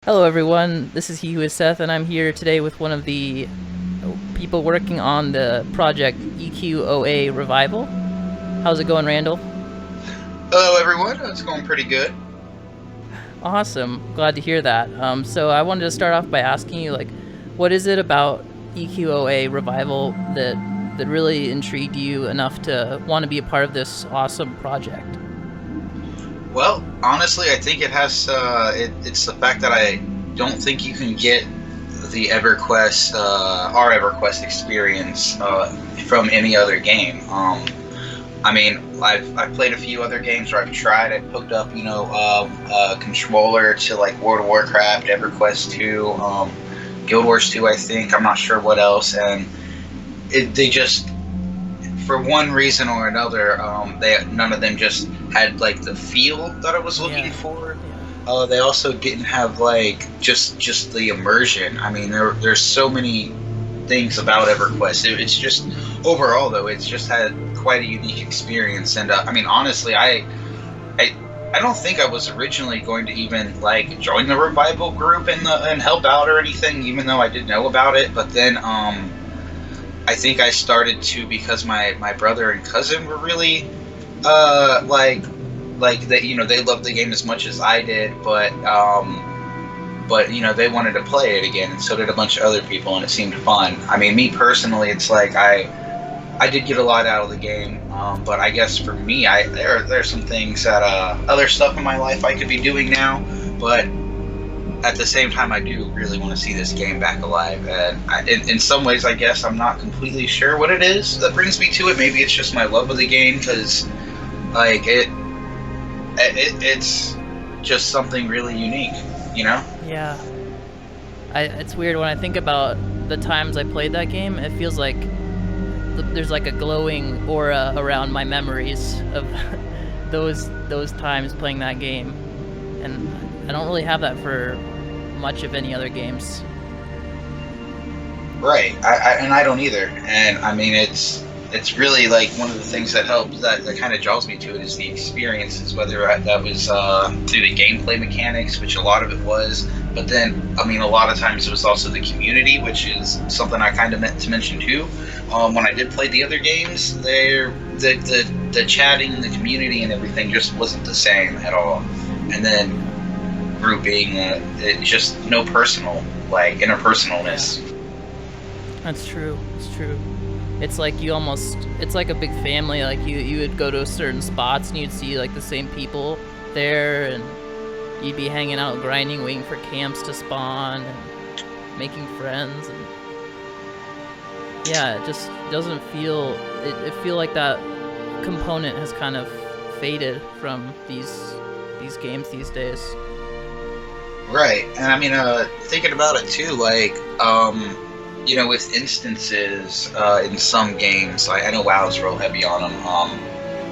Hello everyone, this is He Who Is Seth, and I'm here today with one of the people working on the project EQOA Revival. How's it going, Randall? Hello, everyone. It's going pretty good. Awesome, glad to hear that. So I wanted to start off by asking you, what is it about EQOA Revival that really intrigued you enough to want to be a part of this awesome project? Well, honestly, I think it has. It's the fact that I don't think you can get the our EverQuest experience from any other game. I mean, I've played a few other games where I've hooked up, a controller to like World of Warcraft, EverQuest 2, Guild Wars 2, I think. I'm not sure what else, and they just, for one reason or another, none of them just had like the feel that I was looking for. They also didn't have like just the immersion. I mean, there's so many things about EverQuest. It's just overall though, it's just had quite a unique experience. And I mean, honestly, I don't think I was originally going to even like join the revival group and help out or anything, even though I did know about it. But then I think I started to because my brother and cousin were really like they they loved the game as much as I did, but they wanted to play it again, and so did a bunch of other people, and it seemed fun. I mean, me personally, it's like I did get a lot out of the game, but I guess for me, there's some things that other stuff in my life I could be doing now, but at the same time, I do really want to see this game back alive. And in some ways, I guess I'm not completely sure what it is that brings me to it. Maybe it's just my love of the game, because like it's just something really unique, you know? Yeah. It's weird when I think about the times I played that game. It feels like there's like a glowing aura around my memories of those times playing that game, and I don't really have that for much of any other games. Right. And I don't either. And I mean, it's really like one of the things that helps that kind of draws me to it is the experiences, whether that was through the gameplay mechanics, which a lot of it was, but then I mean a lot of times it was also the community, which is something I kind of meant to mention too. When I did play the other games, the chatting and the community and everything just wasn't the same at all. And then grouping, it just no personal like interpersonalness. That's true. It's true. It's like it's like a big family. Like you would go to certain spots and you'd see like the same people there, and you'd be hanging out, grinding, waiting for camps to spawn, and making friends. And yeah, it just doesn't feel. It feel like that component has kind of faded from these games these days. Right, and I mean, thinking about it too, like, with instances in some games, like I know WoW's real heavy on them.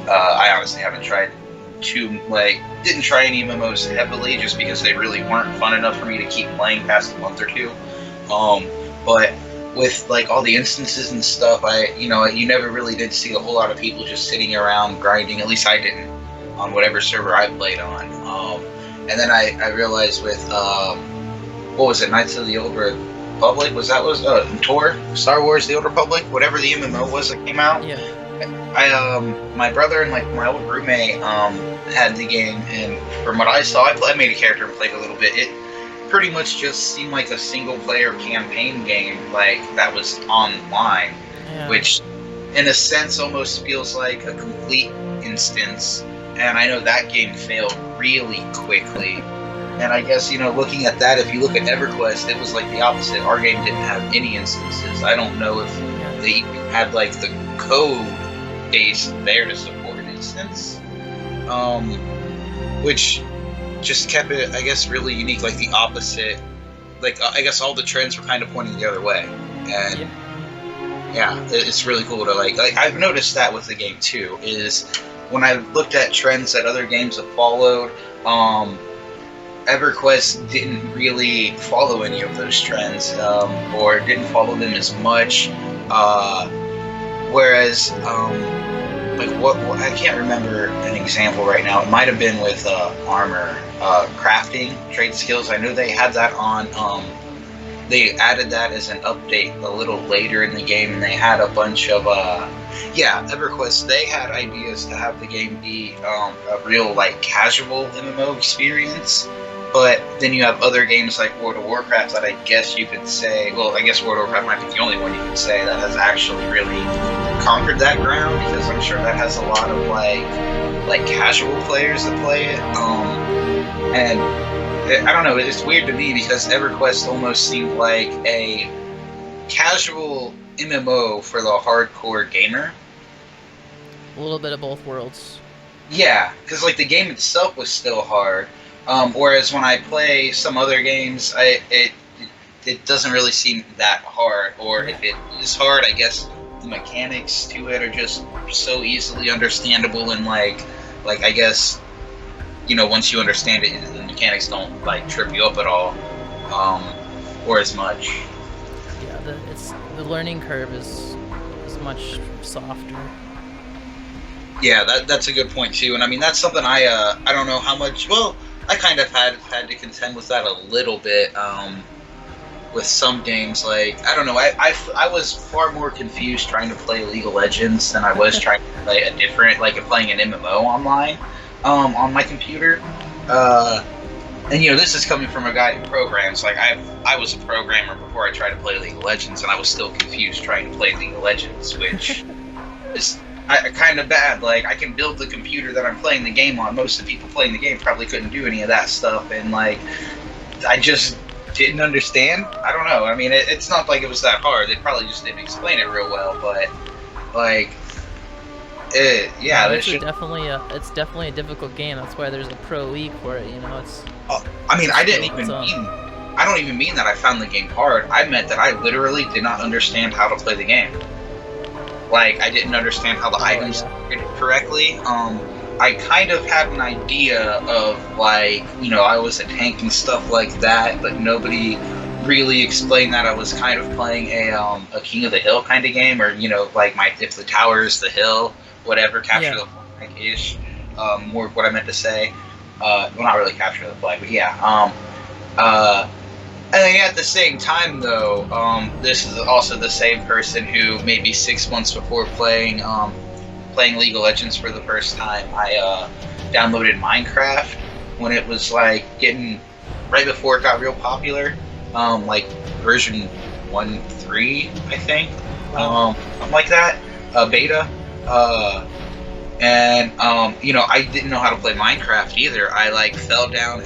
I honestly haven't tried didn't try any MMOs heavily, just because they really weren't fun enough for me to keep playing past a month or two. But with like all the instances and stuff, you never really did see a whole lot of people just sitting around grinding. At least I didn't on whatever server I played on. And then I realized with what was it, Knights of the Old Republic? Was Tor? Star Wars: The Old Republic? Whatever the MMO was that came out. Yeah. My brother and like my old roommate had the game, and from what I saw, I made a character and played a little bit. It pretty much just seemed like a single player campaign game, like that was online, Yeah. which in a sense almost feels like a complete instance. And I know that game failed really quickly. And I guess, looking at that, if you look at EverQuest, it was like the opposite. Our game didn't have any instances. I don't know if they even had like the code base there to support an instance. Which just kept it, I guess, really unique, like the opposite. Like, I guess all the trends were kind of pointing the other way. And yeah, it's really cool to like I've noticed that with the game too, is when I've looked at trends that other games have followed, EverQuest didn't really follow any of those trends, or didn't follow them as much. Whereas like what I can't remember an example right now. It might have been with armor crafting trade skills. I knew they had that on. They added that as an update a little later in the game, and they had a bunch of EverQuest. They had ideas to have the game be a real like casual MMO experience. But then you have other games like World of Warcraft that I guess you could say, well, I guess World of Warcraft might be the only one you could say that has actually really conquered that ground, because I'm sure that has a lot of like casual players that play it. And I don't know, it's weird to me because EverQuest almost seemed like a casual MMO for the hardcore gamer. A little bit of both worlds. Yeah, because like the game itself was still hard. Whereas when I play some other games, it doesn't really seem that hard. Or if it is hard, I guess the mechanics to it are just so easily understandable, and like I guess, you know, once you understand it, the mechanics don't like trip you up at all, or as much. Yeah, the learning curve is much softer. Yeah, that's a good point too, and I mean that's something I don't know how much. Well, I kind of had to contend with that a little bit with some games. Like I don't know, I was far more confused trying to play League of Legends than I was trying to play a different, like playing an MMO online on my computer. And you know, this is coming from a guy who programs. Like I was a programmer before I tried to play League of Legends, and I was still confused trying to play League of Legends, which is kind of bad. Like I can build the computer that I'm playing the game on. Most of the people playing the game probably couldn't do any of that stuff, and like I just didn't understand. I don't know. I mean, it's not like it was that hard. They probably just didn't explain it real well, but like. It's definitely a difficult game. That's why there's a pro league for it. You know, it's. I mean, I don't even mean that I found the game hard. I meant that I literally did not understand how to play the game. Like, I didn't understand how the items did correctly. I kind of had an idea of, like, you know, I was a tank and stuff like that, but nobody really explained that I was kind of playing a King of the Hill kind of game, or, you know, like if the tower is the hill, whatever, capture the flag-ish, more what I meant to say. Well, not really capture the flag, but yeah. And then at the same time, though, this is also the same person who maybe 6 months before playing League of Legends for the first time, I downloaded Minecraft when it was like getting right before it got real popular, like version 1.3, I think, something like that, beta. And you know, I didn't know how to play Minecraft either. I like fell down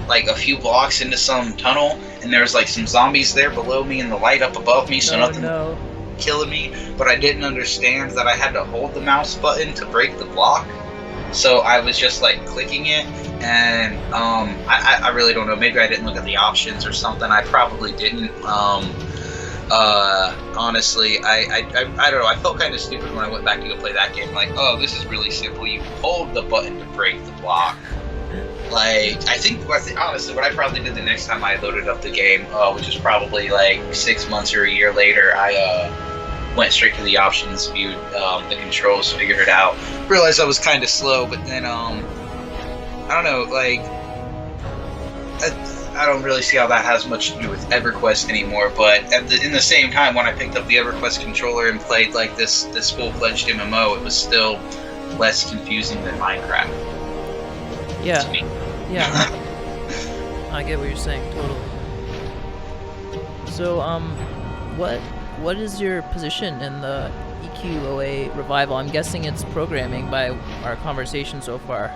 like a few blocks into some tunnel, and there was like some zombies there below me and the light up above me, so nothing was killing me. But I didn't understand that I had to hold the mouse button to break the block, so I was just like clicking it, and I really don't know, maybe I didn't look at the options or something. I probably didn't. Honestly, I don't know, I felt kind of stupid when I went back to go play that game. Like, oh, this is really simple, you hold the button to break the block. Like, I think honestly, what I probably did the next time I loaded up the game, which is probably like 6 months or a year later, I went straight to the options, viewed the controls, figured it out, realized I was kind of slow, but then, I don't know, like, I don't really see how that has much to do with EverQuest anymore, but in the same time, when I picked up the EverQuest controller and played like this full-fledged MMO, it was still less confusing than Minecraft. Yeah, yeah. I get what you're saying, totally. So, what is your position in the EQOA revival? I'm guessing it's programming by our conversation so far.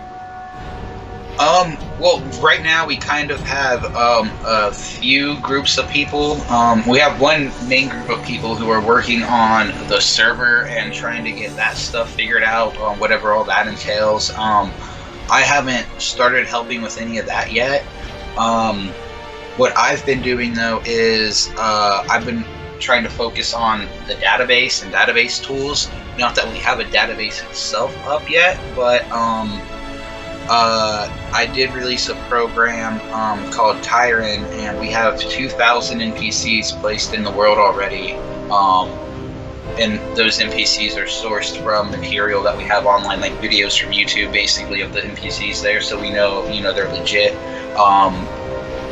Well, right now we kind of have a few groups of people. We have one main group of people who are working on the server and trying to get that stuff figured out, whatever all that entails. I haven't started helping with any of that yet. What I've been doing, though, is I've been trying to focus on the database and database tools. Not that we have a database itself up yet, but I did release a program called Tyron, and we have 2,000 NPCs placed in the world already. and those NPCs are sourced from material that we have online, like videos from YouTube, basically, of the NPCs there, so we know, they're legit.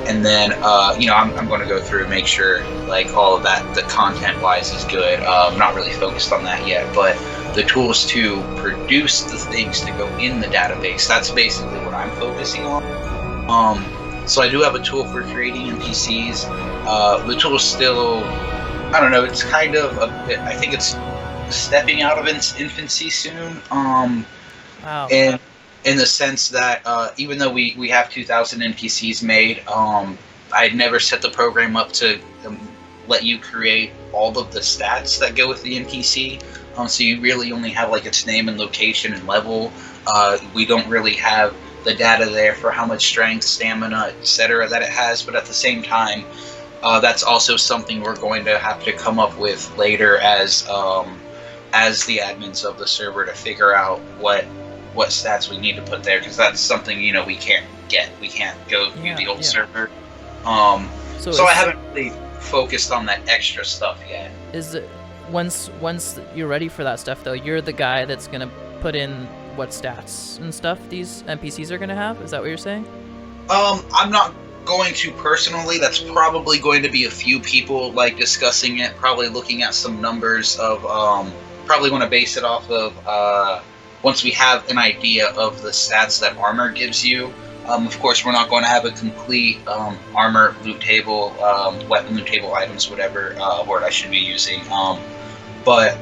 And then, I'm going to go through and make sure, like, all of that, the content-wise, is good. I'm not really focused on that yet, but the tools to produce the things to go in the database, that's basically what I'm focusing on. So I do have a tool for creating NPCs. The tool is still, I don't know, it's kind of a bit, I think it's stepping out of its infancy soon. Wow. And in the sense that even though we have 2,000 NPCs made, I'd never set the program up to let you create all of the stats that go with the NPC. So you really only have like its name and location and level. We don't really have the data there for how much strength, stamina, etc. that it has, but at the same time, that's also something we're going to have to come up with later as the admins of the server to figure out what stats we need to put there, because that's something we can't get. We can't go through the old server. So I haven't really focused on that extra stuff yet. Is it once you're ready for that stuff though, you're the guy that's gonna put in what stats and stuff these NPCs are gonna have? Is that what you're saying? I'm not going to personally. That's probably going to be a few people like discussing it, probably looking at some numbers of probably want to base it off of once we have an idea of the stats that armor gives you. Of course, we're not going to have a complete armor loot table, weapon loot table, items, whatever word I should be using. But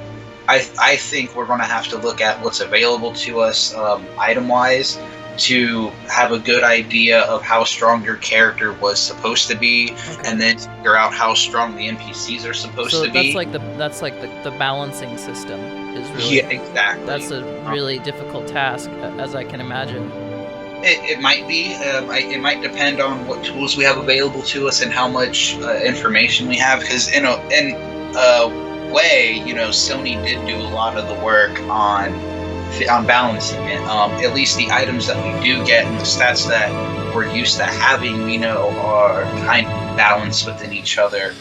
I think we're going to have to look at what's available to us item-wise to have a good idea of how strong your character was supposed to be, and then figure out how strong the NPCs are supposed to be. So that's like the balancing system is really... Yeah, exactly. That's a really difficult task, as I can imagine. It might be. It might depend on what tools we have available to us and how much information we have, because in a way, Sony did do a lot of the work on balancing it. At least the items that we do get and the stats that we're used to having, are kind of balanced within each other.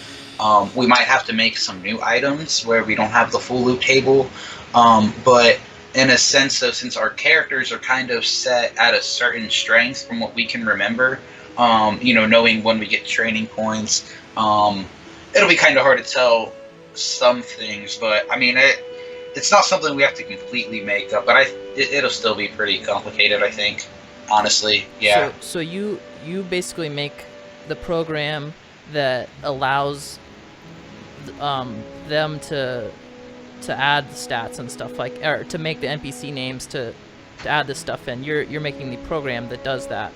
We might have to make some new items where we don't have the full loot table, but in a sense, though, since our characters are kind of set at a certain strength from what we can remember, knowing when we get training points, it'll be kind of hard to tell some things, but I mean, it's not something we have to completely make up, but it'll still be pretty complicated, I think, honestly. Yeah. So you basically make the program that allows them to add the stats and stuff, like, or to make the NPC names to add this stuff in. You're making the program that does that.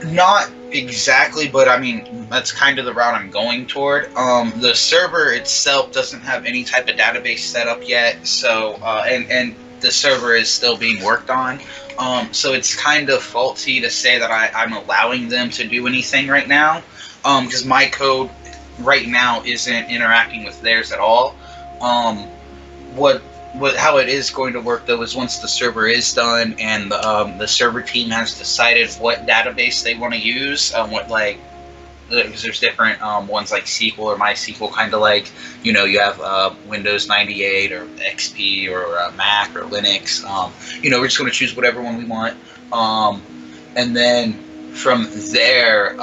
Not exactly, but I mean, that's kind of the route I'm going toward. The server itself doesn't have any type of database set up yet, so, and the server is still being worked on. So it's kind of faulty to say that I'm allowing them to do anything right now, because my code right now isn't interacting with theirs at all. How it is going to work though is once the server is done and the server team has decided what database they want to use, because there's different ones like SQL or MySQL, kind of like, you have Windows 98 or XP or Mac or Linux. We're just going to choose whatever one we want, and then from there,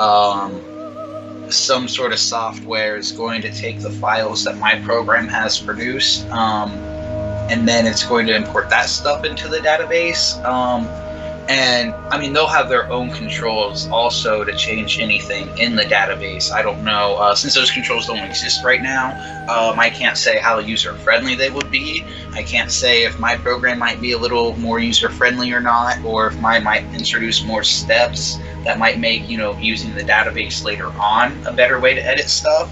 some sort of software is going to take the files that my program has produced, and then it's going to import that stuff into the database. And I mean, they'll have their own controls also to change anything in the database. I don't know, since those controls don't exist right now, I can't say how user-friendly they would be. I can't say if my program might be a little more user-friendly or not, or if mine might introduce more steps that might make, using the database later on a better way to edit stuff.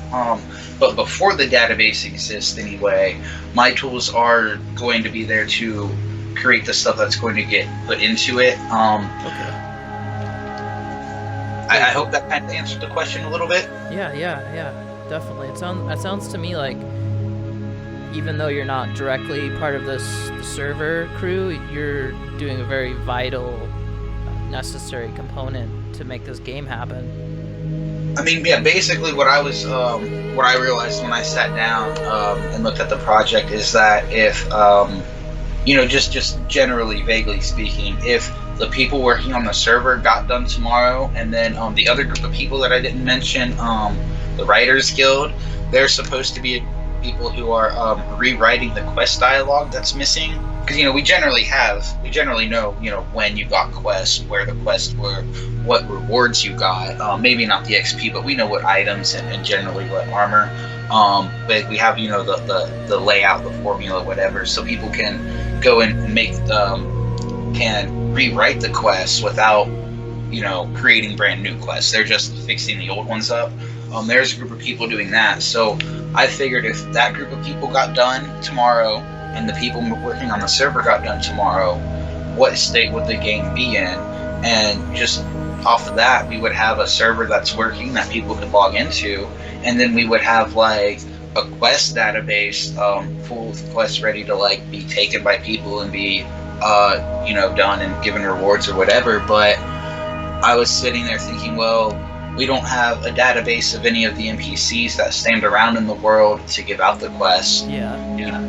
But before the database exists anyway, my tools are going to be there to create the stuff that's going to get put into it. Okay. I hope that kind of answered the question a little bit. Yeah, definitely. It sounds to me like, even though you're not directly part of the server crew, you're doing a very vital, necessary component to make this game happen. I mean, yeah, basically what I realized when I sat down and looked at the project is that if just generally, vaguely speaking, if the people working on the server got done tomorrow, and then the other group of people that I didn't mention, the Writers Guild, they're supposed to be people who are rewriting the quest dialogue that's missing. Because we generally know when you got quests, where the quests were, what rewards you got. Maybe not the XP, but we know what items and generally what armor. But we have the layout, the formula, whatever, so people can go and can rewrite the quests without creating brand new quests. They're just fixing the old ones up. There's a group of people doing that. So I figured if that group of people got done tomorrow and the people working on the server got done tomorrow, what state would the game be in? And just off of that, we would have a server that's working that people could log into, and then we would have like a quest database full of quests ready to be taken by people and be done and given rewards or whatever. But I was sitting there thinking, well, we don't have a database of any of the NPCs that stand around in the world to give out the quests. Yeah.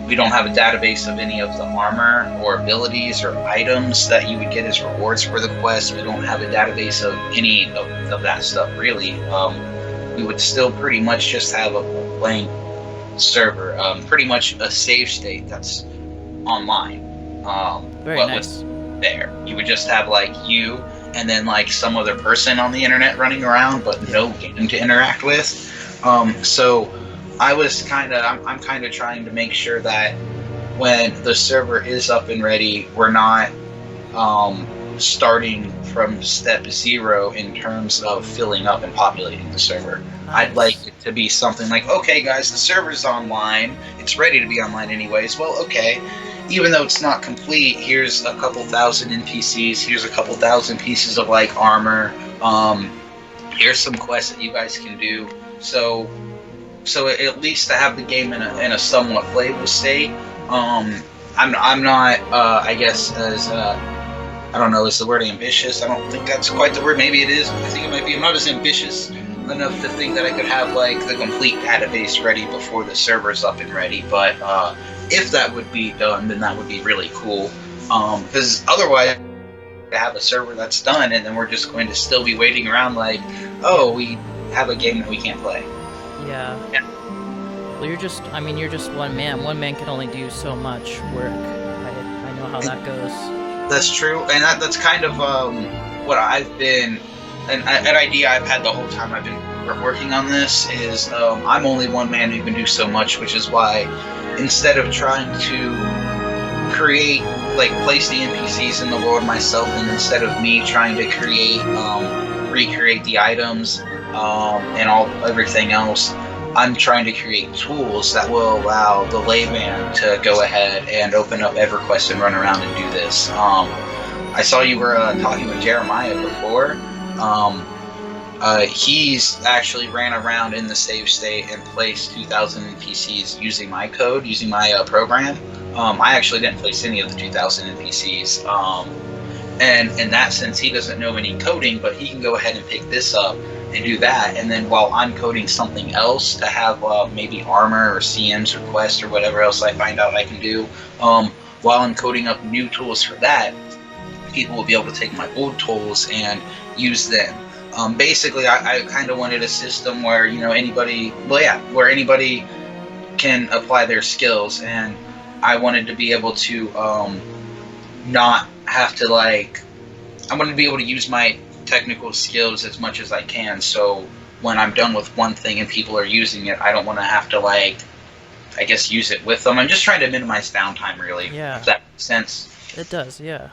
We don't have a database of any of the armor or abilities or items that you would get as rewards for the quest. We don't have a database of any of that stuff, really. We would still pretty much just have a blank server, pretty much a save state that's online. Very nice. There, you would just have you and then some other person on the internet running around, but no game to interact with. So I'm kind of trying to make sure that when the server is up and ready, we're not starting from step zero in terms of filling up and populating the server. Nice. I'd like it to be something like, okay guys, the server's online, it's ready to be online anyways. Well, okay, even though it's not complete, here's a couple thousand NPCs, here's a couple thousand pieces of armor, here's some quests that you guys can do. So at least to have the game in a somewhat playable state. I'm not I guess as I don't know, is the word ambitious? I don't think that's quite the word. Maybe it is. I think it might be. I'm not as ambitious enough to think that I could have the complete database ready before the server's up and ready. But if that would be done, then that would be really cool. Because otherwise, to have a server that's done, and then we're just going to still be waiting around oh, we have a game that we can't play. Yeah. Well, you're just one man. One man can only do so much work. I know how that goes. That's true, and that's kind of what I've been, an idea I've had the whole time I've been working on this is I'm only one man who can do so much, which is why instead of trying to create, place the NPCs in the world myself, and instead of me trying to recreate the items and everything else, I'm trying to create tools that will allow the layman to go ahead and open up EverQuest and run around and do this. I saw you were talking with Jeremiah before. He's actually ran around in the save state and placed 2,000 NPCs using my code, using my program. I actually didn't place any of the 2,000 NPCs. And in that sense, he doesn't know any coding, but he can go ahead and pick this up and do that, and then while I'm coding something else to have maybe armor or CMs or quests or whatever else I find out I can do, while I'm coding up new tools for that, people will be able to take my old tools and use them. Basically, I kind of wanted a system where anybody can apply their skills, and I wanted to be able to not have to I wanted to be able to use my technical skills as much as I can, so when I'm done with one thing and people are using it, I don't want to have to I guess use it with them. I'm just trying to minimize downtime, really. Yeah. If that makes sense. It does, yeah.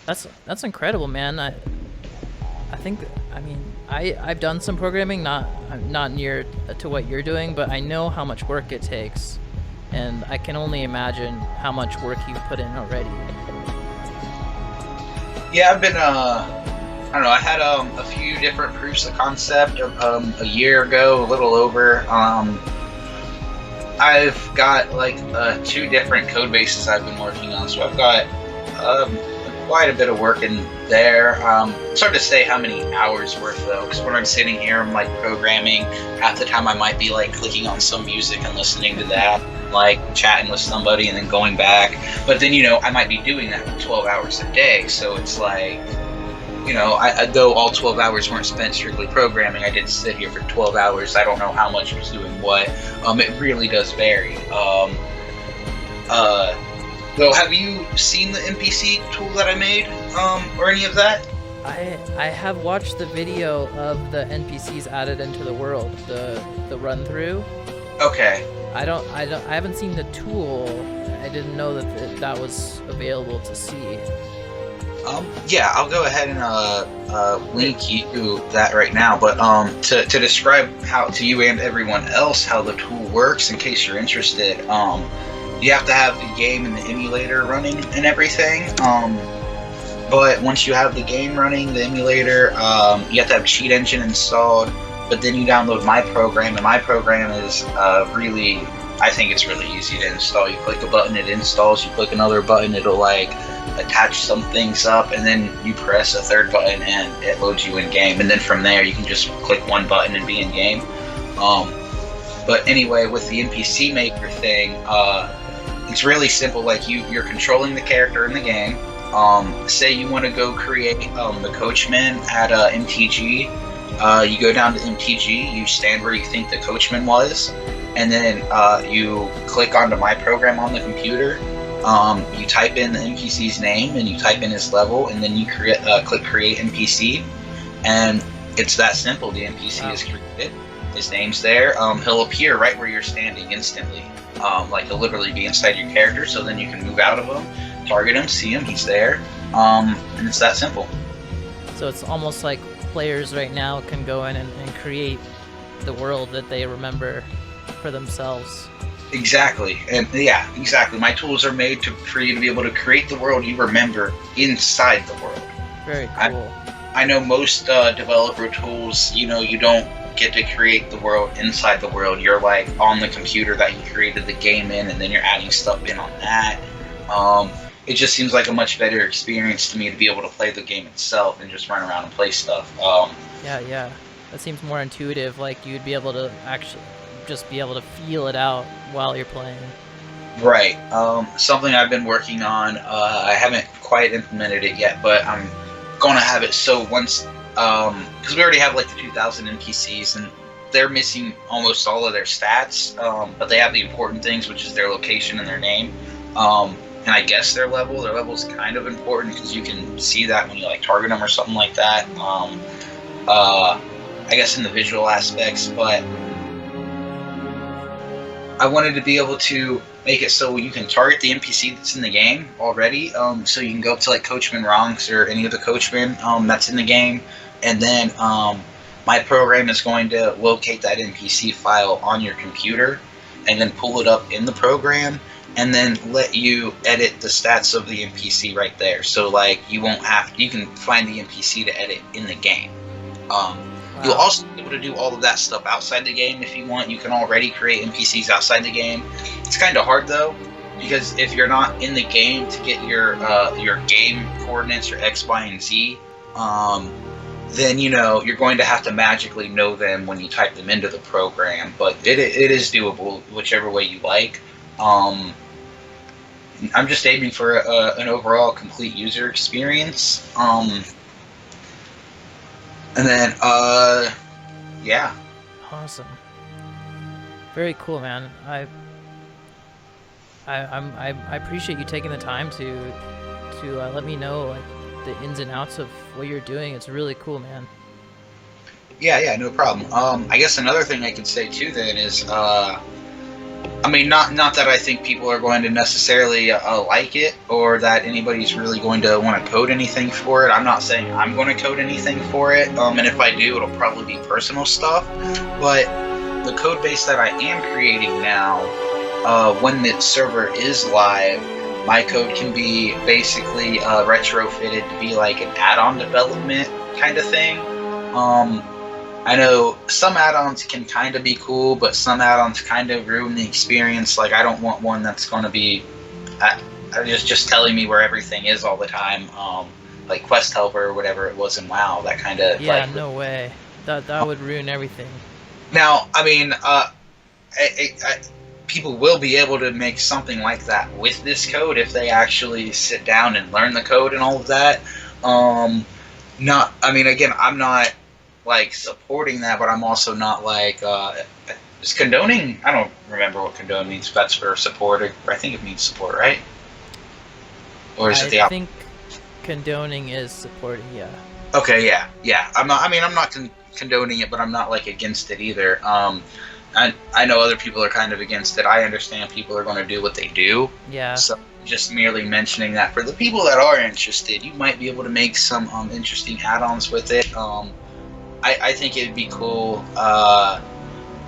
That's incredible, man. I've done some programming, not near to what you're doing, but I know how much work it takes, and I can only imagine how much work you've put in already. Yeah, I've been I don't know, I had a few different proofs of concept a year ago, a little over. I've got 2 different code bases I've been working on. So I've got quite a bit of work in there. It's hard to say how many hours worth though, because when I'm sitting here, I'm like programming. Half the time, I might be like clicking on some music and listening to that, like chatting with somebody, and then going back. But then I might be doing that for 12 hours a day, so it's like. Though all 12 hours weren't spent strictly programming, I did sit here for 12 hours. I don't know how much was doing what. It really does vary. Though, have you seen the NPC tool that I made, or any of that? I have watched the video of the NPCs added into the world, the run through. Okay. I haven't seen the tool. I didn't know that was available to see. Yeah, I'll go ahead and link you that right now. But to describe how to you and everyone else how the tool works, in case you're interested, you have to have the game and the emulator running and everything. But once you have the game running, the emulator, you have to have Cheat Engine installed. But then you download my program, and my program is I think it's really easy to install. You click a button, it installs. You click another button, it'll like attach some things up, and then you press a third button and it loads you in game. And then from there you can just click one button and be in game. But anyway, with the NPC Maker thing, it's really simple. Like you're controlling the character in the game. Say you want to go create the coachman at MTG. You go down to MTG, you stand where you think the coachman was, and then you click onto my program on the computer. You type in the NPC's name and you type in his level, and then you click Create NPC, and it's that simple. The NPC is created. His name's there. He'll appear right where you're standing instantly. Like he'll literally be inside your character, so then you can move out of him, target him, see him, he's there, and it's that simple. So it's almost like players right now can go in and create the world that they remember for themselves. Exactly, and yeah, exactly. My tools are made for you to be able to create the world you remember inside the world. Very cool. I know most developer tools, you don't get to create the world inside the world. You're like on the computer that you created the game in, and then you're adding stuff in on that. It just seems like a much better experience to me to be able to play the game itself and just run around and play stuff. Yeah. That seems more intuitive. Like you'd be able to actually just be able to feel it out while you're playing. Right. Something I've been working on. I haven't quite implemented it yet, but I'm going to have it so once, because we already have like the 2,000 NPCs, and they're missing almost all of their stats, but they have the important things, which is their location and their name, and I guess their level. Their level's kind of important because you can see that when you like target them or something like that. I guess in the visual aspects, but I wanted to be able to make it so you can target the NPC that's in the game already. So you can go up to like Coachman Ronks or any of the coachmen that's in the game, and then my program is going to locate that NPC file on your computer and then pull it up in the program, and then let you edit the stats of the NPC right there. So like you can find the NPC to edit in the game. Wow. You'll also be able to do all of that stuff outside the game if you want. You can already create NPCs outside the game. It's kind of hard though, because if you're not in the game to get your game coordinates, your X, Y, and Z, then you're going to have to magically know them when you type them into the program. But it is doable whichever way you like. I'm just aiming for an overall complete user experience. And then, yeah. Awesome. Very cool, man. I appreciate you taking the time to let me know like the ins and outs of what you're doing. It's really cool, man. Yeah, no problem. I guess another thing I could say too then is, I mean, not that I think people are going to necessarily like it, or that anybody's really going to want to code anything for it. I'm not saying I'm going to code anything for it, and if I do, it'll probably be personal stuff. But the code base that I am creating now, when the server is live, my code can be basically retrofitted to be like an add-on development kind of thing. I know some add-ons can kind of be cool, but some add-ons kind of ruin the experience. Like, I don't want one that's going to be just telling me where everything is all the time, like Quest Helper or whatever it was in WoW. That kind of Yeah, no way. That would ruin everything. Now, I mean, people will be able to make something like that with this code if they actually sit down and learn the code and all of that. Not, I mean, again, I'm not like supporting that, but I'm also not like is condoning. I don't remember what condone means. If that's for support, or I think it means support, right? Or is it the I opposite? think condoning is supporting. Yeah. Okay, yeah. I'm not. I mean, I'm not condoning it, but I'm not like against it either. I know other people are kind of against it. I understand people are going to do what they do. Yeah. So just merely mentioning that for the people that are interested, you might be able to make some interesting add-ons with it. I think it'd be cool. I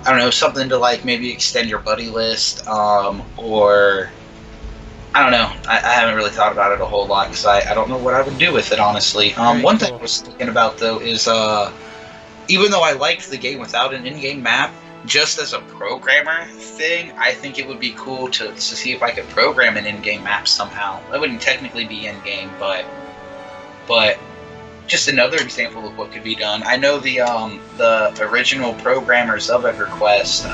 don't know, something to like maybe extend your buddy list, or I don't know. I haven't really thought about it a whole lot because I don't know what I would do with it, honestly. One thing I was thinking about though is even though I liked the game without an in-game map, just as a programmer thing, I think it would be cool to see if I could program an in-game map somehow. That wouldn't technically be in-game, but just another example of what could be done. I know the original programmers of EverQuest,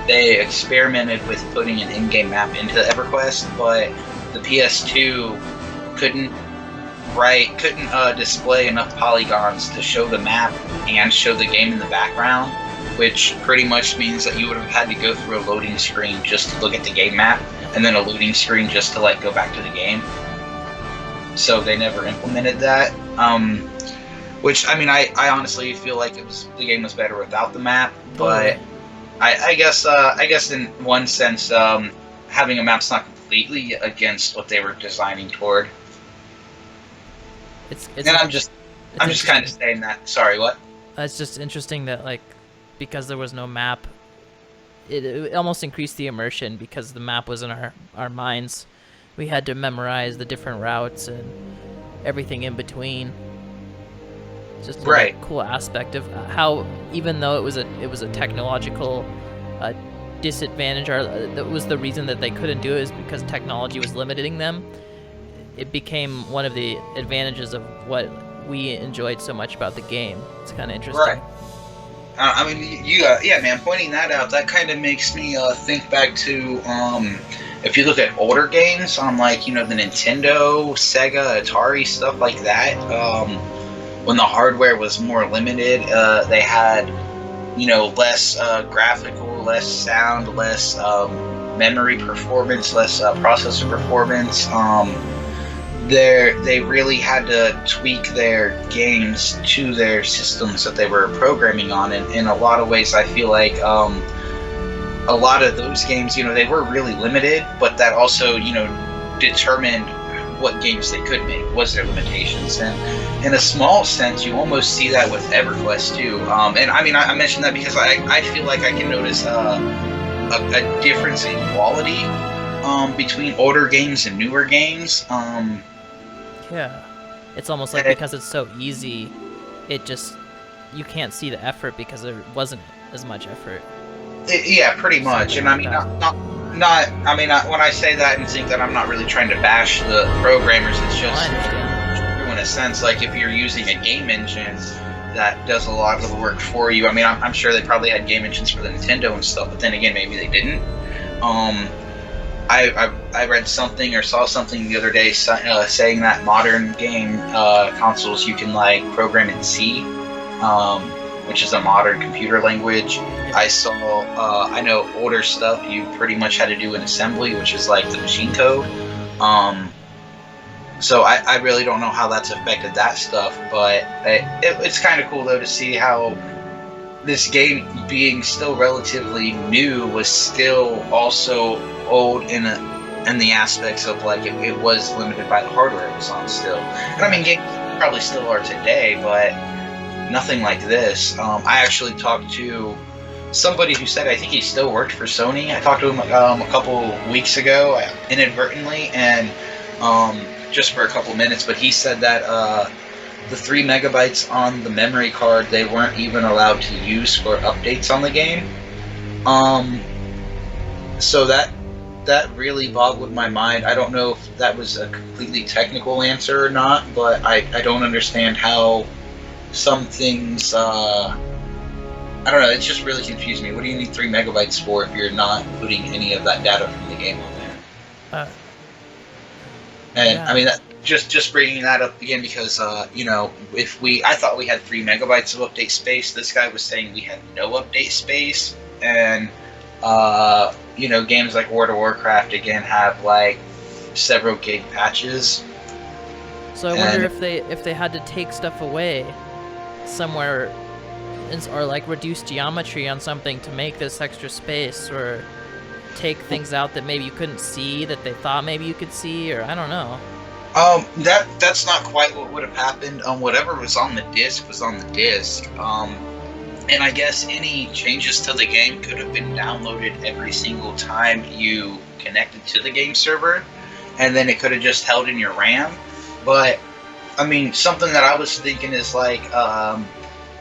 they experimented with putting an in-game map into EverQuest, but the PS2 couldn't display enough polygons to show the map and show the game in the background, which pretty much means that you would have had to go through a loading screen just to look at the game map, and then a loading screen just to like go back to the game. So they never implemented that. Which I mean, I honestly feel like the game was better without the map, but I guess in one sense, having a map's not completely against what they were designing toward. I'm just kind of saying that. Sorry, what? It's just interesting that like because there was no map, it almost increased the immersion because the map was in our minds. We had to memorize the different routes and everything in between. Just a right. Cool aspect of how, even though it was a technological disadvantage, or that was the reason that they couldn't do it, is because technology was limiting them. It became one of the advantages of what we enjoyed so much about the game. It's kind of interesting. Right. I mean, yeah, man. Pointing that out, that kind of makes me think back to if you look at older games on like the Nintendo, Sega, Atari, stuff like that. When the hardware was more limited, they had less graphical, less sound, less memory performance, less processor performance. They really had to tweak their games to their systems that they were programming on, and in a lot of ways I feel like a lot of those games, they were really limited, but that also determined what games they could make, was their limitations. And in a small sense you almost see that with EverQuest too. And I mean I mentioned that because I feel like I can notice a difference in quality between older games and newer games. Yeah, it's almost like because it's so easy, you can't see the effort because there wasn't as much effort. Yeah, pretty much. And I mean, when I say that and think that, I'm not really trying to bash the programmers. It's just true in a sense. Like if you're using a game engine that does a lot of the work for you. I mean, I'm sure they probably had game engines for the Nintendo and stuff, but then again, maybe they didn't. I read something or saw something the other day saying that modern game consoles you can like program in C, which is a modern computer language. I know older stuff you pretty much had to do in assembly, which is like the machine code. So I really don't know how that's affected that stuff, but it's kind of cool though to see how this game, being still relatively new, was still also old in the aspects of like it was limited by the hardware it was on still. And I mean, games probably still are today, but nothing like this. I actually talked to somebody who said I think he still worked for Sony. I talked to him a couple weeks ago inadvertently, and just for a couple minutes, but he said that the 3 megabytes on the memory card they weren't even allowed to use for updates on the game. So that really boggled my mind. I don't know if that was a completely technical answer or not, but I don't understand how some things. I don't know. It's just really confused me. What do you need 3 megabytes for if you're not putting any of that data from the game on there? And yeah. I mean, just bringing that up again because you know, I thought we had 3 megabytes of update space. This guy was saying we had no update space, and you know, games like World of Warcraft again have like several gig patches. So I wonder if they had to take stuff away somewhere, or like reduce geometry on something to make this extra space, or take things out that maybe you couldn't see that they thought maybe you could see, or I don't know. That's not quite what would have happened. Whatever was on the disc was on the disc. And I guess any changes to the game could have been downloaded every single time you connected to the game server, and then it could have just held in your RAM. But I mean, something that I was thinking is like,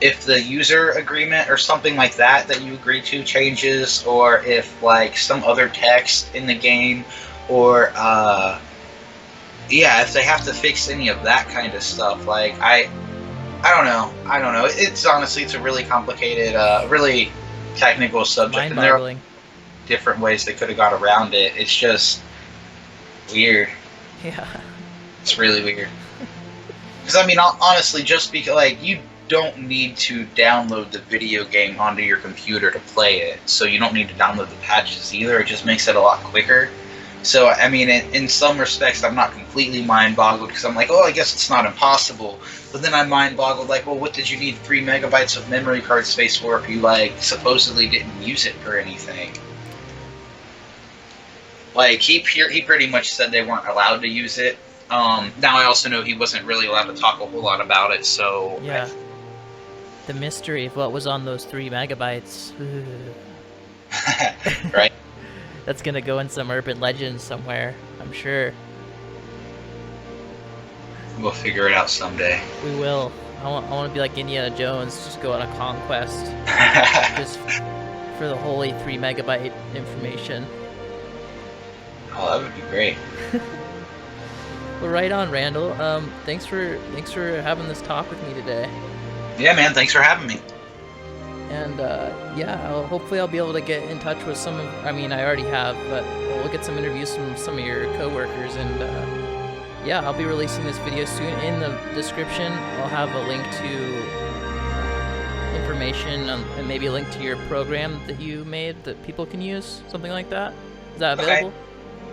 if the user agreement or something like that you agree to changes, or if like some other text in the game, or yeah, if they have to fix any of that kind of stuff, like I don't know. It's honestly, it's a really complicated, really technical subject, and there are different ways they could have got around it. It's just weird. Yeah. It's really weird. Because I mean, honestly, just because like you don't need to download the video game onto your computer to play it, so you don't need to download the patches either. It just makes it a lot quicker. So I mean, in some respects, I'm not completely mind-boggled, because I'm like, oh, I guess it's not impossible. But then I'm mind-boggled, like, well, what did you need 3 megabytes of memory card space for if you like supposedly didn't use it for anything? Like he pretty much said they weren't allowed to use it. Now I also know he wasn't really allowed to talk a whole lot about it. So yeah. The mystery of what was on those 3 megabytes. Right. That's gonna go in some urban legend somewhere, I'm sure. We'll figure it out someday. We will. I want to be like Indiana Jones, just go on a conquest, just for the holy 3 megabyte information. Oh, that would be great. Well, right on, Randall. Thanks for having this talk with me today. Yeah, man. Thanks for having me. And yeah, hopefully I'll be able to get in touch with some of, I mean, I already have, but we'll get some interviews from some of your coworkers, and yeah, I'll be releasing this video soon. In the description, I'll have a link to information, and maybe a link to your program that you made that people can use, something like that. Is that available? Okay.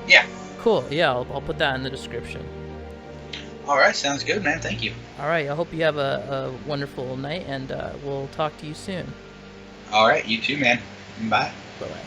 Yeah. Cool. Yeah, I'll put that in the description. All right, sounds good, man. Thank you. All right, I hope you have a wonderful night, and we'll talk to you soon. All right, you too, man. Bye. Bye-bye.